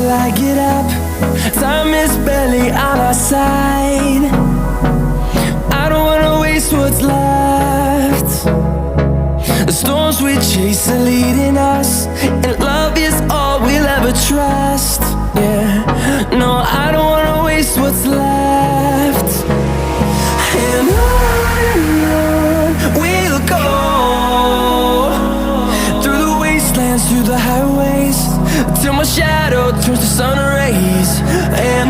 till I get up. Time is barely on our side. I don't wanna waste what's left. The storms we chase are leading us, and love is all we'll ever trust. Yeah, no, I don't wanna waste what's left. And on we'll go, through the wastelands, through the highways, till my shadow turns to sun rays. And